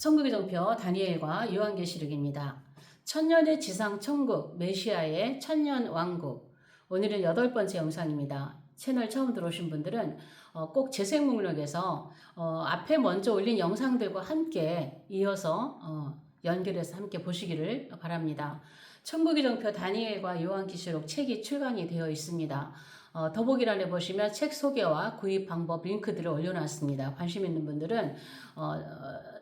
천국의 종표 다니엘과 요한계시록입니다. 천년의 지상 천국 메시아의 천년 왕국. 오늘은 8번째 영상입니다. 채널 처음 들어오신 분들은 꼭 재생 목록에서 앞에 먼저 올린 영상들과 함께 이어서 연결해서 함께 보시기를 바랍니다. 천국의 종표 다니엘과 요한계시록 책이 출간이 되어 있습니다. 더보기란에 보시면 책 소개와 구입 방법 링크들을 올려놨습니다. 관심 있는 분들은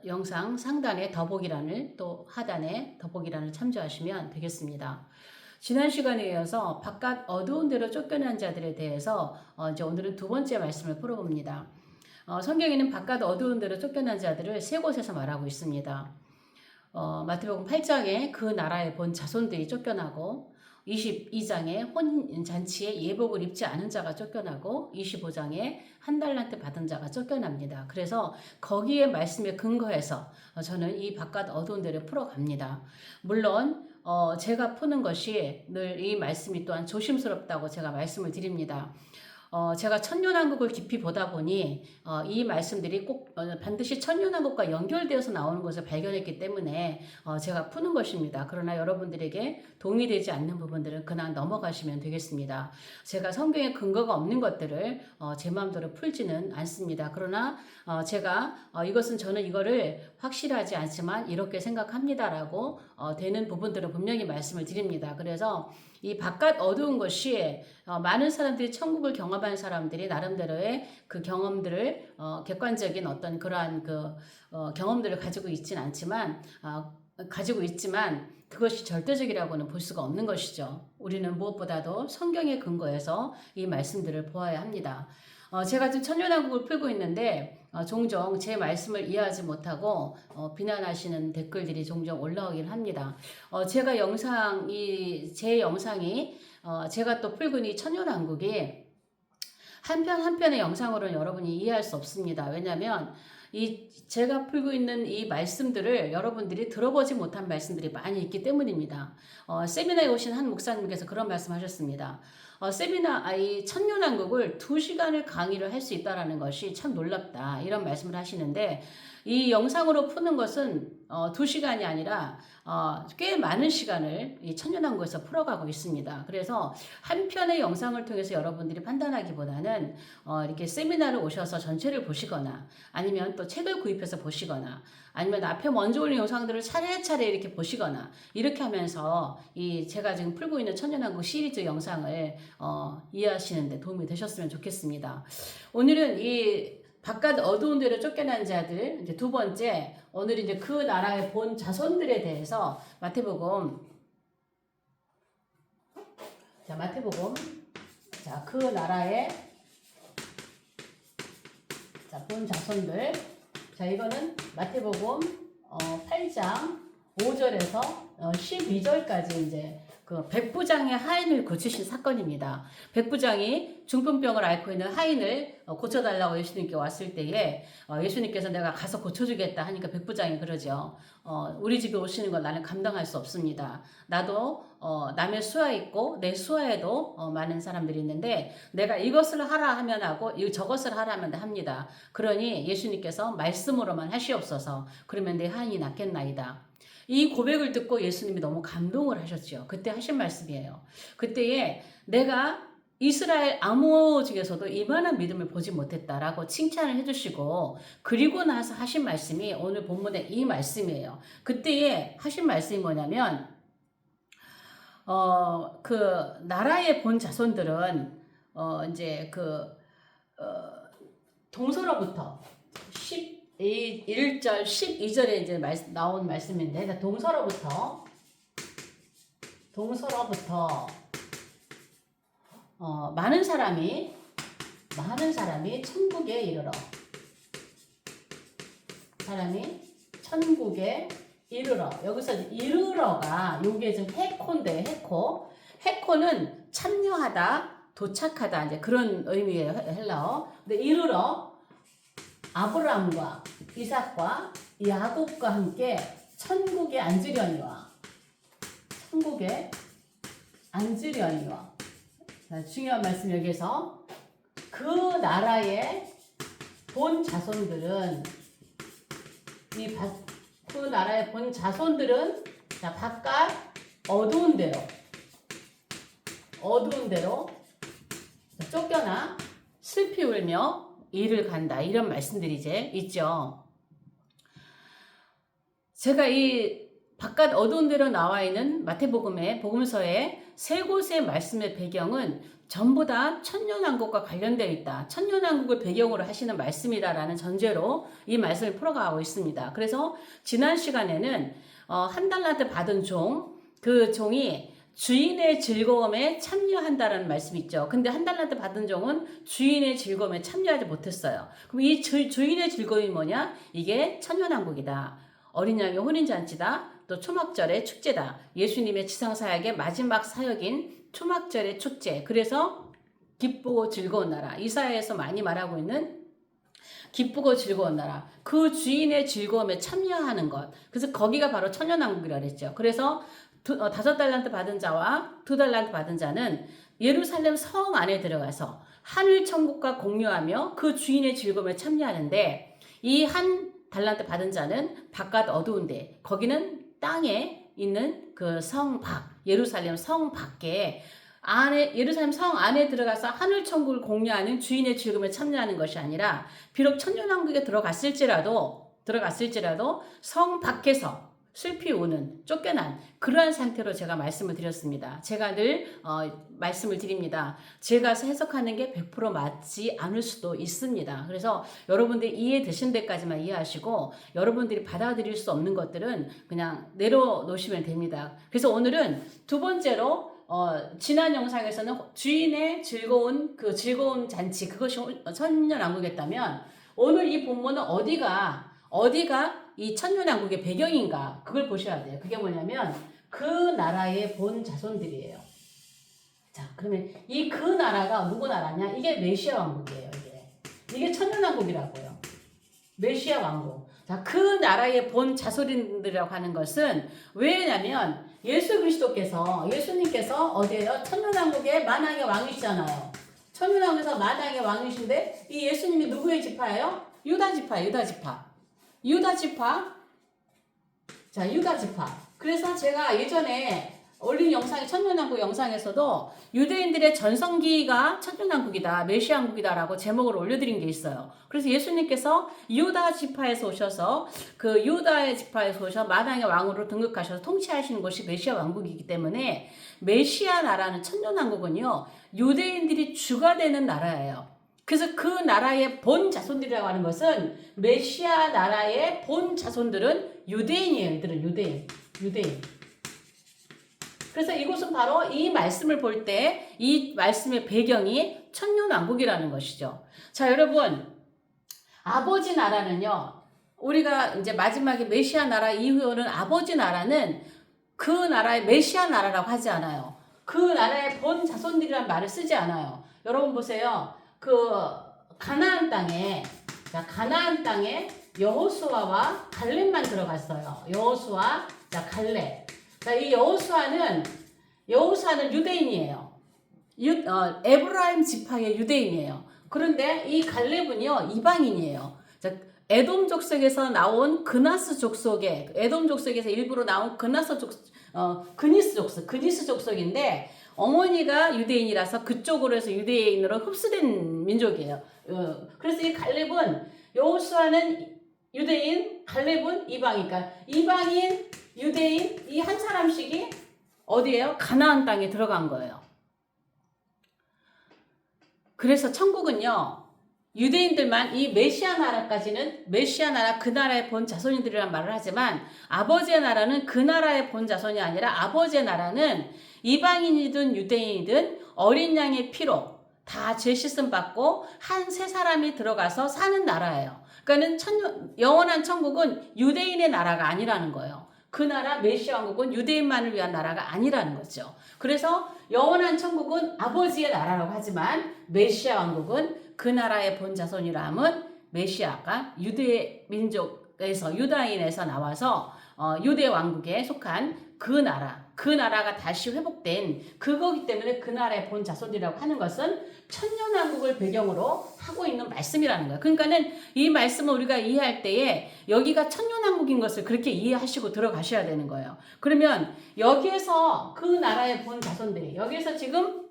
영상 상단에 더보기란을 또 하단에 더보기란을 참조하시면 되겠습니다. 지난 시간에 이어서 바깥 어두운 데로 쫓겨난 자들에 대해서 이제 오늘은 두 번째 말씀을 풀어봅니다. 성경에는 바깥 어두운 데로 쫓겨난 자들을 세 곳에서 말하고 있습니다. 마태복음 8장에 그 나라에 본 자손들이 쫓겨나고 22장에 혼잔치에 예복을 입지 않은 자가 쫓겨나고 25장에 한 달란트 받은 자가 쫓겨납니다. 그래서 거기에 말씀에 근거해서 저는 이 바깥 어두운 데를 풀어갑니다. 물론 제가 푸는 것이 늘 이 말씀이 또한 조심스럽다고 제가 말씀을 드립니다. 제가 천년왕국을 깊이 보다 보니 이 말씀들이 꼭 반드시 천년왕국과 연결되어서 나오는 것을 발견했기 때문에 제가 푸는 것입니다. 그러나 여러분들에게 동의되지 않는 부분들은 그냥 넘어가시면 되겠습니다. 제가 성경에 근거가 없는 것들을 제 마음대로 풀지는 않습니다. 그러나 제가 이것은 저는 이거를 확실하지 않지만 이렇게 생각합니다라고 되는 부분들은 분명히 말씀을 드립니다. 그래서 이 바깥 어두운 것이 많은 사람들이 천국을 경험한 사람들이 나름대로의 그 경험들을 객관적인 어떤 그러한 그 경험들을 가지고 있지는 않지만 가지고 있지만 그것이 절대적이라고는 볼 수가 없는 것이죠. 우리는 무엇보다도 성경에 근거해서 이 말씀들을 보아야 합니다. 제가 지금 천년왕국을 풀고 있는데 종종 제 말씀을 이해하지 못하고 비난하시는 댓글들이 종종 올라오긴 합니다. 제가 제 영상이 제가 또 풀고 있는 이 천년왕국이 한 편 한 편의 영상으로는 여러분이 이해할 수 없습니다. 왜냐하면 제가 풀고 있는 이 말씀들을 여러분들이 들어보지 못한 말씀들이 많이 있기 때문입니다. 세미나에 오신 한 목사님께서 그런 말씀 하셨습니다. 이 천년왕국을 2시간을 강의를 할 수 있다는 것이 참 놀랍다. 이런 말씀을 하시는데 이 영상으로 푸는 것은 2시간이 아니라 꽤 많은 시간을 이 천년왕국에서 풀어가고 있습니다. 그래서 한 편의 영상을 통해서 여러분들이 판단하기보다는 이렇게 세미나를 오셔서 전체를 보시거나 아니면 또 책을 구입해서 보시거나 아니면 앞에 먼저 올린 영상들을 차례차례 이렇게 보시거나 이렇게 하면서 제가 지금 풀고 있는 천년왕국 시리즈 영상을 이해하시는 데 도움이 되셨으면 좋겠습니다. 오늘은 이 바깥 어두운 데로 쫓겨난 자들, 이제 두 번째, 오늘 이제 그 나라의 본 자손들에 대해서 마태복음, 그 나라의 본 자손들, 이거는 마태복음 8장 5절에서 12절까지 이제 그 백부장의 하인을 고치신 사건입니다. 백부장이 중풍병을 앓고 있는 하인을 고쳐달라고 예수님께 왔을 때에 예수님께서 내가 가서 고쳐주겠다 하니까 백부장이 그러죠. 우리 집에 오시는 걸 나는 감당할 수 없습니다. 나도 남의 수하에 있고 내 수하에도 많은 사람들이 있는데 내가 이것을 하라 하면 하고 저것을 하라 하면 합니다. 그러니 예수님께서 말씀으로만 하시옵소서. 그러면 내 하인이 낫겠나이다. 이 고백을 듣고 예수님이 너무 감동을 하셨죠. 그때 하신 말씀이에요. 그때에 내가 이스라엘 아무 중에서도 이만한 믿음을 보지 못했다라고 칭찬을 해주시고 그리고 나서 하신 말씀이 오늘 본문의 이 말씀이에요. 그때에 하신 말씀이 뭐냐면 그 나라의 본 자손들은 이제 동서로부터 1절 12절에 이제 나온 말씀인데 동서로부터 많은 사람이 천국에 이르러 여기서 이르러가 요게 좀 해코인데 해코는 참여하다 도착하다 이제 그런 의미예요. 헬라어. 근데 이르러 아브라함과 이삭과 야곱과 함께 천국에 앉으려니와. 자, 중요한 말씀 여기서 그 나라의 본 자손들은 그 나라의 본 자손들은 자, 바깥 어두운 데로 쫓겨나 슬피 울며 이를 간다. 이런 말씀들이 이제 있죠. 제가 이 바깥 어두운 데로 나와 있는 마태복음의 복음서의 세 곳의 말씀의 배경은 전부 다 천년왕국과 관련되어 있다. 천년왕국을 배경으로 하시는 말씀이다라는 전제로 이 말씀을 풀어가고 있습니다. 그래서 지난 시간에는 한 달란트 받은 그 종이 주인의 즐거움에 참여한다라는 말씀이 있죠. 근데 한 달란트 받은 종은 주인의 즐거움에 참여하지 못했어요. 그럼 이 주인의 즐거움이 뭐냐? 이게 천년왕국이다. 어린 양의 혼인잔치다. 또 초막절의 축제다. 예수님의 지상사역의 마지막 사역인 초막절의 축제. 그래서 기쁘고 즐거운 나라. 이사야에서 많이 말하고 있는 기쁘고 즐거운 나라. 그 주인의 즐거움에 참여하는 것. 그래서 거기가 바로 천년왕국이라고 했죠. 그래서 5달란트 받은 자와 2달란트 받은 자는 예루살렘 성 안에 들어가서 하늘 천국과 공유하며 그 주인의 즐거움에 참여하는데, 이 한 달란트 받은 자는 바깥 어두운데, 거기는 땅에 있는 그 성 밖, 예루살렘 성 밖에 예루살렘 성 안에 들어가서 하늘 천국을 공유하는 주인의 즐거움에 참여하는 것이 아니라, 비록 천년왕국에 들어갔을지라도 성 밖에서 슬피 우는, 쫓겨난 그러한 상태로 제가 말씀을 드렸습니다. 제가 늘 말씀을 드립니다. 제가 해석하는 게 100% 맞지 않을 수도 있습니다. 그래서 여러분들이 이해되신 데까지만 이해하시고, 여러분들이 받아들일 수 없는 것들은 그냥 내려놓으시면 됩니다. 그래서 오늘은 두 번째로 지난 영상에서는 주인의 즐거운 잔치, 그것이 천년왕국이었다면, 오늘 이 본문은 어디가 이 천년왕국의 배경인가, 그걸 보셔야 돼요. 그게 뭐냐면 그 나라의 본 자손들이에요. 자, 그러면 이 그 나라가 누구 나라냐? 이게 메시아 왕국이에요. 이게 천년왕국이라고요. 메시아 왕국. 자, 그 나라의 본 자손들이라고 하는 것은 왜냐면 예수님께서 어디에요? 천년왕국의 만왕의 왕이시잖아요. 천년왕국에서 만왕의 왕이신데, 이 예수님이 누구의 지파예요? 유다 지파. 자, 유다 지파. 그래서 제가 예전에 올린 영상이 천년왕국 영상에서도 유대인들의 전성기가 천년왕국이다, 메시아왕국이다라고 제목을 올려드린 게 있어요. 그래서 예수님께서 유다 지파에서 오셔서 만왕의 왕으로 등극하셔서 통치하시는 것이 메시아 왕국이기 때문에, 메시아 나라는 천년왕국은요, 유대인들이 주가 되는 나라예요. 그래서 그 나라의 본 자손들이라고 하는 것은, 메시아 나라의 본 자손들은 유대인이에요. 이들은 유대인. 그래서 이곳은 바로 이 말씀을 볼 때 이 말씀의 배경이 천년왕국이라는 것이죠. 자, 여러분, 아버지 나라는요, 우리가 이제 마지막에 메시아 나라 이후에는 아버지 나라는 그 나라의 메시아 나라라고 하지 않아요. 그 나라의 본 자손들이라는 말을 쓰지 않아요. 여러분 보세요. 그 가나안 땅에 여호수아와 갈렙만 들어갔어요. 여호수아, 갈렙. 자, 이 여호수아는 유대인이에요. 에브라임 지파의 유대인이에요. 그런데 이 갈렙은요, 이방인이에요. 자, 에돔 족속에서 나온 그니스 족속에서 일부러 나온 그니스 족속인데, 어머니가 유대인이라서 그쪽으로 해서 유대인으로 흡수된 민족이에요. 그래서 이 갈렙은, 여호수아는 유대인, 갈렙은 이방인. 그러니까 이방인, 유대인 이 한 사람씩이 어디예요? 가나안 땅에 들어간 거예요. 그래서 천국은요, 유대인들만, 이 메시아 나라까지는 메시아 나라 그 나라의 본 자손들이란 말을 하지만, 아버지의 나라는 그 나라의 본 자손이 아니라, 아버지의 나라는 이방인이든 유대인이든 어린 양의 피로 다 죄 씻음 받고 한 세 사람이 들어가서 사는 나라예요. 그러니까는 영원한 천국은 유대인의 나라가 아니라는 거예요. 그 나라 메시아 왕국은 유대인만을 위한 나라가 아니라는 거죠. 그래서 영원한 천국은 아버지의 나라라고 하지만, 메시아 왕국은 그 나라의 본 자손이라 함은 메시아가 유대 민족, 왕국에서 유다인에서 나와서 유대 왕국에 속한 그 나라가 다시 회복된 그거기 때문에 그 나라의 본 자손이라고 하는 것은 천년왕국을 배경으로 하고 있는 말씀이라는 거예요. 그러니까는 이 말씀을 우리가 이해할 때에 여기가 천년왕국인 것을 그렇게 이해하시고 들어가셔야 되는 거예요. 그러면 여기에서 그 나라의 본 자손들이 여기에서 지금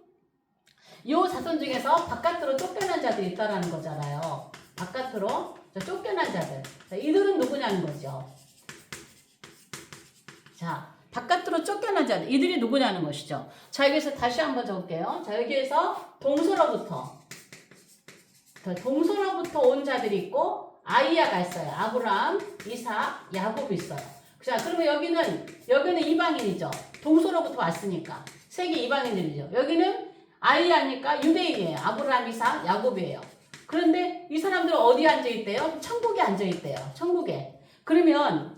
이 자손 중에서 바깥으로 쫓겨난 자들이 있다라는 거잖아요. 바깥으로 쫓겨난 자들. 자, 이들은 누구냐는 거죠. 자, 바깥으로 쫓겨난 자들. 이들이 누구냐는 것이죠. 자, 여기서 다시 한번 적을게요. 자, 여기에서 동서로부터 온 자들이 있고 아이야가 있어요. 아브라함, 이삭, 야곱이 있어요. 자, 그러면 여기는 이방인이죠. 동서로부터 왔으니까. 세계 이방인들이죠. 여기는 아이야니까 유대인이에요. 아브라함, 이삭, 야곱이에요. 그런데 이 사람들은 어디에 앉아있대요? 천국에 앉아있대요. 천국에. 그러면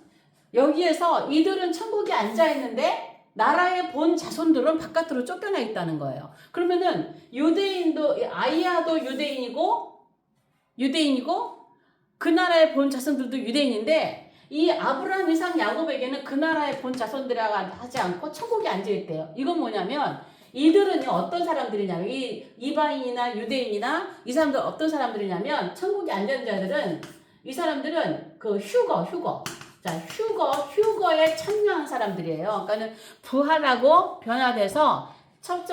여기에서 이들은 천국에 앉아있는데 나라의 본 자손들은 바깥으로 쫓겨나 있다는 거예요. 그러면은 아이야도 유대인이고 그 나라의 본 자손들도 유대인인데 이 아브라함, 이삭, 야곱에게는 그 나라의 본 자손들이라고 하지 않고 천국에 앉아있대요. 이건 뭐냐면 이들은 어떤 사람들이냐면 이 이방인이나 유대인이나 이 사람들 어떤 사람들이냐면 천국에 앉은 자들은 이 사람들은 그 휴거 자 휴거에 참여한 사람들이에요. 그러니까는 부활하고 변화돼서 첫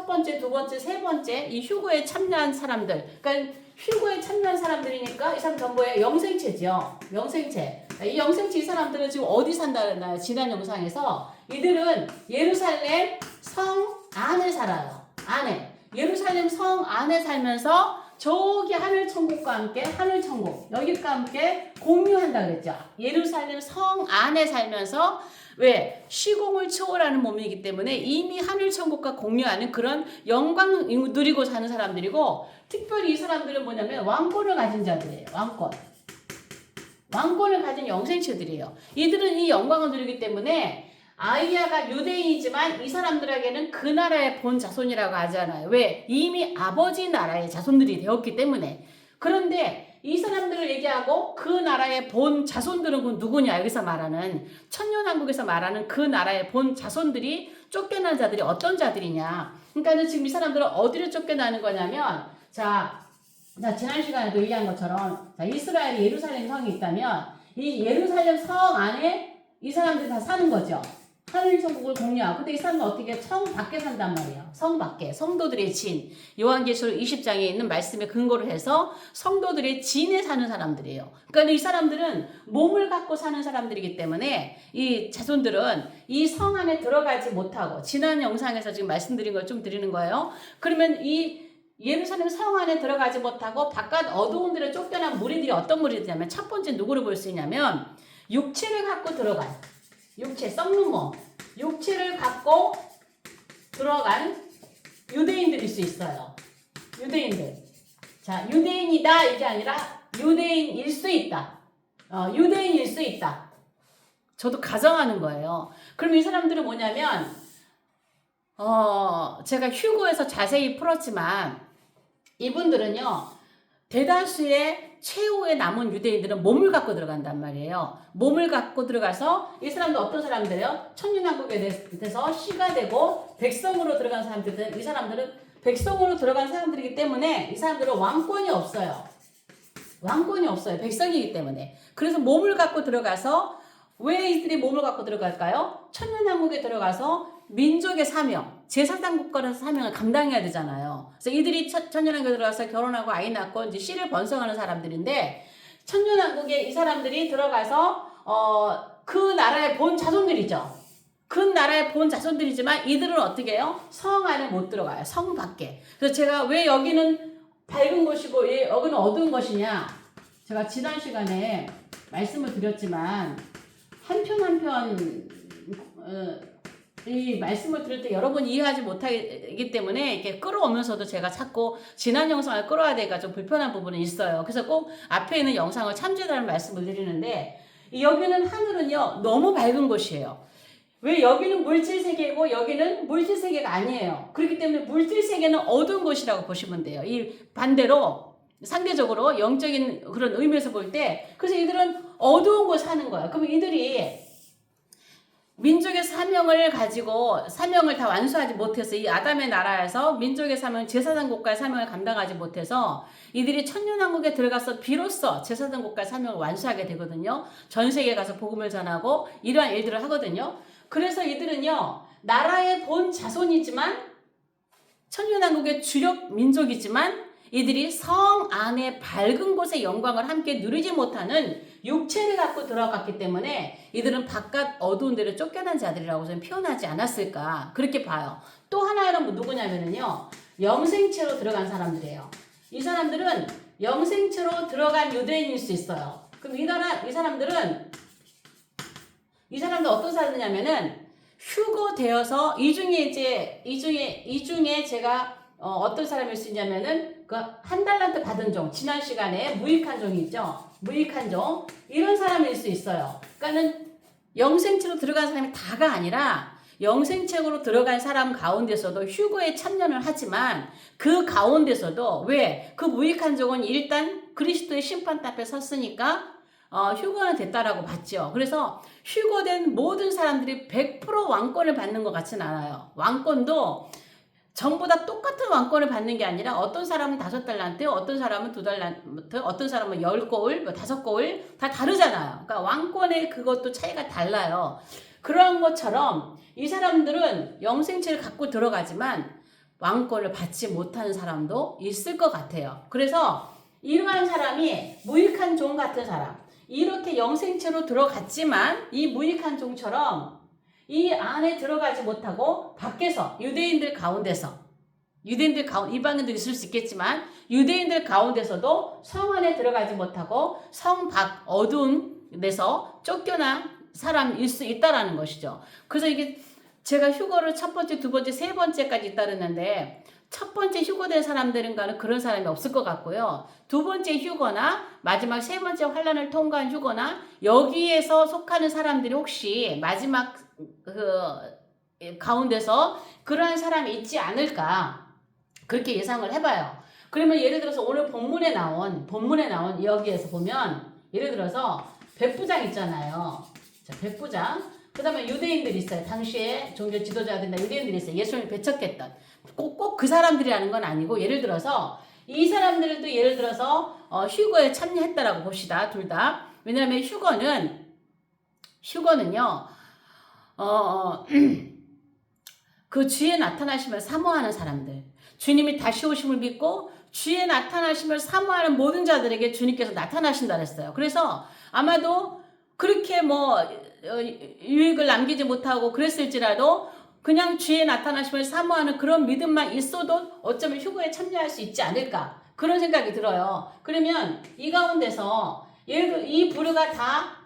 번째, 두 번째, 세 번째 이 휴거에 참여한 사람들. 그러니까 휴거에 참여한 사람들이니까 이 사람 전부의 영생체죠. 영생체. 이 영생체 이 사람들은 지금 어디 산다나요? 지난 영상에서 이들은 예루살렘 성 안에 살아요. 안에. 예루살렘 성 안에 살면서 저기 하늘천국과 함께 하늘천국 여기과 함께 공유한다 그랬죠. 예루살렘 성 안에 살면서 왜? 시공을 초월하는 몸이기 때문에 이미 하늘천국과 공유하는 그런 영광 누리고 사는 사람들이고 특별히 이 사람들은 뭐냐면 왕권을 가진 자들이에요. 왕권을 가진 영생체들이에요. 이들은 이 영광을 누리기 때문에 아이야가 유대인이지만 이 사람들에게는 그 나라의 본 자손이라고 하잖아요. 왜? 이미 아버지 나라의 자손들이 되었기 때문에. 그런데 이 사람들을 얘기하고 그 나라의 본 자손들은 그 누구냐? 여기서 말하는 천년왕국에서 말하는 그 나라의 본 자손들이 쫓겨난 자들이 어떤 자들이냐? 그러니까는 지금 이 사람들은 어디를 쫓겨나는 거냐면 자 지난 시간에도 얘기한 것처럼 자, 이스라엘이 예루살렘 성이 있다면 이 예루살렘 성 안에 이 사람들이 다 사는 거죠. 하늘천국을 공유하고. 근데 이 사람은 어떻게 성 밖에 산단 말이에요. 성 밖에. 성도들의 진. 요한계시록 20장에 있는 말씀에 근거를 해서 성도들의 진에 사는 사람들이에요. 그러니까 이 사람들은 몸을 갖고 사는 사람들이기 때문에 이 자손들은 이 성 안에 들어가지 못하고 지난 영상에서 지금 말씀드린 걸 좀 드리는 거예요. 그러면 이 예루살렘 성 안에 들어가지 못하고 바깥 어두운 데로 쫓겨난 무리들이 어떤 무리들이냐면 첫 번째 누구를 볼 수 있냐면 육체를 갖고 들어간 썩는 몸 육체를 갖고 들어간 유대인들일 수 있어요. 유대인들. 자, 유대인이다 이게 아니라 유대인일 수 있다. 유대인일 수 있다. 저도 가정하는 거예요. 그럼 이 사람들은 뭐냐면 제가 휴거에서 자세히 풀었지만 이분들은요 대다수의 최후에 남은 유대인들은 몸을 갖고 들어간단 말이에요. 몸을 갖고 들어가서 이 사람들 어떤 사람들이에요? 천년왕국에 대해서 씨가 되고 백성으로 들어간 사람들은 이 사람들은 백성으로 들어간 사람들이기 때문에 이 사람들은 왕권이 없어요. 왕권이 없어요. 백성이기 때문에. 그래서 몸을 갖고 들어가서 왜 이들이 몸을 갖고 들어갈까요? 천년왕국에 들어가서 민족의 사명, 제3당 국가라서 사명을 감당해야 되잖아요. 그래서 이들이 천년왕국에 들어가서 결혼하고 아이 낳고 이제 씨를 번성하는 사람들인데 천년왕국에 이 사람들이 들어가서 그 나라의 본 자손들이죠. 그 나라의 본 자손들이지만 이들은 어떻게 해요? 성 안에 못 들어가요. 성 밖에. 그래서 제가 왜 여기는 밝은 곳이고 여기는 어두운 것이냐? 제가 지난 시간에 말씀을 드렸지만 한편 이 말씀을 들을 때 여러분이 이해하지 못하기 때문에 이렇게 끌어오면서도 제가 자꾸 지난 영상을 끌어야 되니까 좀 불편한 부분은 있어요. 그래서 꼭 앞에 있는 영상을 참조해달라는 말씀을 드리는데 여기는 하늘은요 너무 밝은 곳이에요. 왜 여기는 물질세계고 여기는 물질세계가 아니에요. 그렇기 때문에 물질세계는 어두운 곳이라고 보시면 돼요. 이 반대로 상대적으로 영적인 그런 의미에서 볼 때 그래서 이들은 어두운 곳 사는 거예요. 그럼 이들이 민족의 사명을 가지고 사명을 다 완수하지 못해서 이 아담의 나라에서 민족의 사명, 제사장 국가의 사명을 감당하지 못해서 이들이 천년왕국에 들어가서 비로소 제사장 국가의 사명을 완수하게 되거든요. 전 세계에 가서 복음을 전하고 이러한 일들을 하거든요. 그래서 이들은요, 나라의 본 자손이지만 천년왕국의 주력 민족이지만 이들이 성 안에 밝은 곳의 영광을 함께 누리지 못하는 육체를 갖고 들어갔기 때문에 이들은 바깥 어두운 데를 쫓겨난 자들이라고 저는 표현하지 않았을까 그렇게 봐요. 또 하나는 누구냐면요, 영생체로 들어간 사람들이에요. 이 사람들은 영생체로 들어간 유대인일 수 있어요. 그럼 이 사람들은 어떤 사람이냐면은 휴거되어서 이 중에 제가 어떤 사람일 수 있냐면은 그 한 달란트 받은 종, 지난 시간에 무익한 종이 있죠. 무익한 종, 이런 사람일 수 있어요. 그러니까는 영생체로 들어간 사람이 다가 아니라 영생체로 들어간 사람 가운데서도 휴거에 참여를 하지만 그 가운데서도 왜? 그 무익한 종은 일단 그리스도의 심판 앞에 섰으니까 휴거는 됐다라고 봤죠. 그래서 휴거된 모든 사람들이 100% 왕권을 받는 것 같지는 않아요. 왕권도 전부 다 똑같은 왕권을 받는 게 아니라 어떤 사람은 5달란트, 어떤 사람은 2달란트, 어떤 사람은 10거울, 5거울 다 다르잖아요. 그러니까 왕권의 그것도 차이가 달라요. 그런 것처럼 이 사람들은 영생체를 갖고 들어가지만 왕권을 받지 못하는 사람도 있을 것 같아요. 그래서 이러한 사람이 무익한 종 같은 사람, 이렇게 영생체로 들어갔지만 이 무익한 종처럼 이 안에 들어가지 못하고 밖에서 유대인들 가운데서 이방인도 있을 수 있겠지만 유대인들 가운데서도 성 안에 들어가지 못하고 성 밖 어두운 데서 쫓겨난 사람일 수 있다라는 것이죠. 그래서 이게 제가 휴거를 첫 번째, 두 번째, 세 번째까지 있다 그랬는데 첫 번째 휴거된 사람들인가는 그런 사람이 없을 것 같고요. 두 번째 휴거나 마지막 세 번째 환란을 통과한 휴거나 여기에서 속하는 사람들이 혹시 마지막 가운데서 그러한 사람이 있지 않을까 그렇게 예상을 해봐요. 그러면 예를 들어서 오늘 본문에 나온 여기에서 보면 예를 들어서 백부장 있잖아요. 자, 백부장. 그 다음에 유대인들이 있어요. 당시에 종교 지도자들이나 유대인들이 있어요. 예수님을 배척했던. 꼭 그 사람들이라는 건 아니고 예를 들어서 이 사람들도 예를 들어서 휴거에 참여했다라고 봅시다. 둘 다. 왜냐하면 휴거는요. 그 주의 나타나심을 사모하는 사람들. 주님이 다시 오심을 믿고 주의 나타나심을 사모하는 모든 자들에게 주님께서 나타나신다 그랬어요. 그래서 아마도 그렇게 유익을 남기지 못하고 그랬을지라도 그냥 주의 나타나심을 사모하는 그런 믿음만 있어도 어쩌면 휴거에 참여할 수 있지 않을까 그런 생각이 들어요. 그러면 이 가운데서 예를 들어 이 부류가 다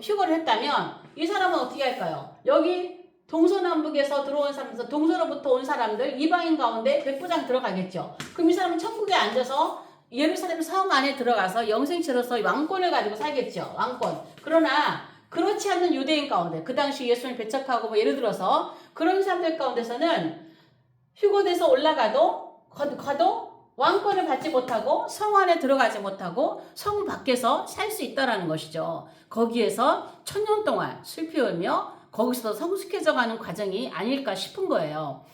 휴거를 했다면 이 사람은 어떻게 할까요? 여기 동서남북에서 들어온 사람들, 동서로부터 온 사람들 이방인 가운데 백부장 들어가겠죠. 그럼 이 사람은 천국에 앉아서 예루살렘 성 안에 들어가서 영생체로서 왕권을 가지고 살겠죠. 왕권. 그러나 그렇지 않는 유대인 가운데 그 당시 예수님을 배척하고 예를 들어서 그런 사람들 가운데서는 휴거돼서 올라가도 왕권을 받지 못하고 성 안에 들어가지 못하고 성 밖에서 살 수 있다라는 것이죠. 거기에서 1000년 동안 슬피 울며 거기서 성숙해져가는 과정이 아닐까 싶은 거예요.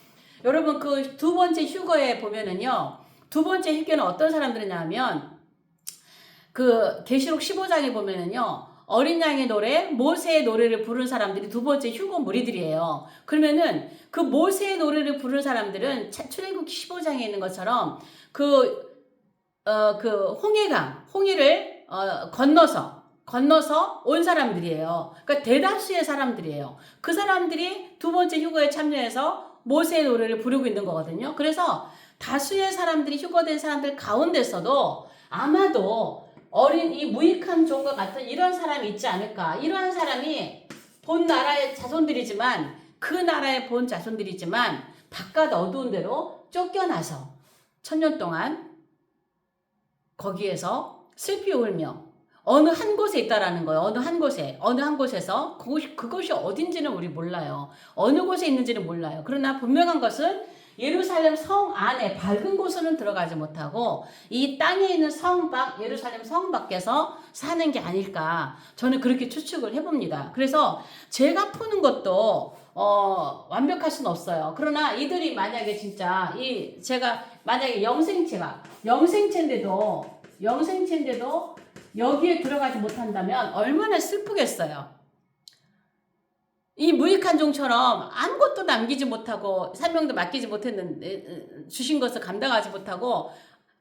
여러분 그 두 번째 휴거에 보면은요. 두 번째 휴거는 어떤 사람들이냐면 그 계시록 15장에 보면은요. 어린 양의 노래, 모세의 노래를 부른 사람들이 두 번째 휴거 무리들이에요. 그러면은 그 모세의 노래를 부른 사람들은 출애굽기 15장에 있는 것처럼 홍해를 건너서 온 사람들이에요. 그러니까 대다수의 사람들이에요. 그 사람들이 두 번째 휴거에 참여해서 모세의 노래를 부르고 있는 거거든요. 그래서 다수의 사람들이 휴거된 사람들 가운데서도 아마도 어린 이 무익한 종과 같은 이런 사람이 있지 않을까. 이러한 사람이 본 나라의 자손들이지만 그 나라의 본 자손들이지만 바깥 어두운 데로 쫓겨나서 1000년 동안 거기에서 슬피 울며 어느 한 곳에 있다라는 거예요. 어느 한 곳에서 그것이 어딘지는 우리 몰라요. 어느 곳에 있는지는 몰라요. 그러나 분명한 것은 예루살렘 성 안에 밝은 곳으로는 들어가지 못하고 이 땅에 있는 성 밖, 예루살렘 성 밖에서 사는 게 아닐까 저는 그렇게 추측을 해봅니다. 그래서 제가 푸는 것도 완벽할 수는 없어요. 그러나 이들이 만약에 진짜 제가 만약에 영생체인데도 여기에 들어가지 못한다면 얼마나 슬프겠어요. 이 무익한 종처럼 아무것도 남기지 못하고 사명도 맡기지 못했는데 주신 것을 감당하지 못하고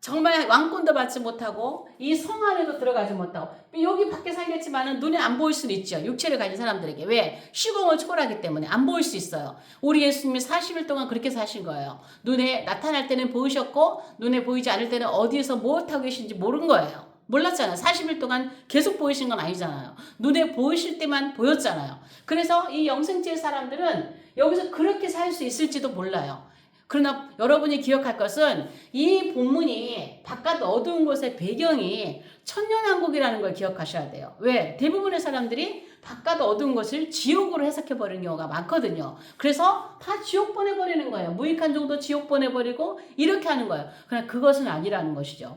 정말 왕권도 받지 못하고 이 성 안에도 들어가지 못하고 여기 밖에 살겠지만은 눈에 안 보일 수는 있죠. 육체를 가진 사람들에게. 왜?虚공을 초월하기 때문에 안 보일 수 있어요. 우리 예수님이 40일 동안 그렇게 사신 거예요. 눈에 나타날 때는 보이셨고 눈에 보이지 않을 때는 어디에서 무엇하고 계신지 모른 거예요. 몰랐잖아요. 40일 동안 계속 보이신 건 아니잖아요. 눈에 보이실 때만 보였잖아요. 그래서 이 영생지의 사람들은 여기서 그렇게 살 수 있을지도 몰라요. 그러나 여러분이 기억할 것은 이 본문이 바깥 어두운 곳의 배경이 천년왕국이라는 걸 기억하셔야 돼요. 왜? 대부분의 사람들이 바깥 어두운 것을 지옥으로 해석해버리는 경우가 많거든요. 그래서 다 지옥 보내버리는 거예요. 무익한 정도 지옥 보내버리고 이렇게 하는 거예요. 그러나 그것은 아니라는 것이죠.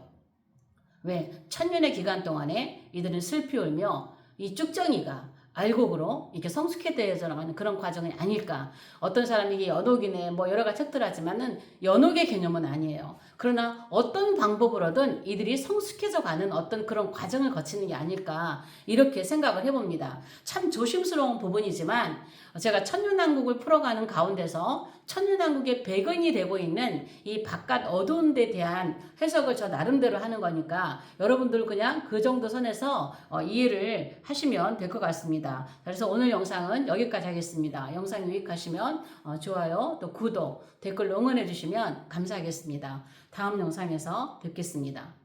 왜? 천년의 기간 동안에 이들은 슬피 울며 이 쭉정이가 알곡으로 이렇게 성숙해져 나가는 그런 과정이 아닐까. 어떤 사람이 이게 연옥이네 뭐 여러 가지 책들 하지만은 연옥의 개념은 아니에요. 그러나 어떤 방법으로든 이들이 성숙해져 가는 어떤 그런 과정을 거치는 게 아닐까 이렇게 생각을 해봅니다. 참 조심스러운 부분이지만 제가 천년왕국을 풀어가는 가운데서 천년왕국의 배경이 되고 있는 이 바깥 어두운 데 대한 해석을 저 나름대로 하는 거니까 여러분들 그냥 그 정도 선에서 이해를 하시면 될 것 같습니다. 그래서 오늘 영상은 여기까지 하겠습니다. 영상이 유익하시면 좋아요, 또 구독, 댓글로 응원해 주시면 감사하겠습니다. 다음 영상에서 뵙겠습니다.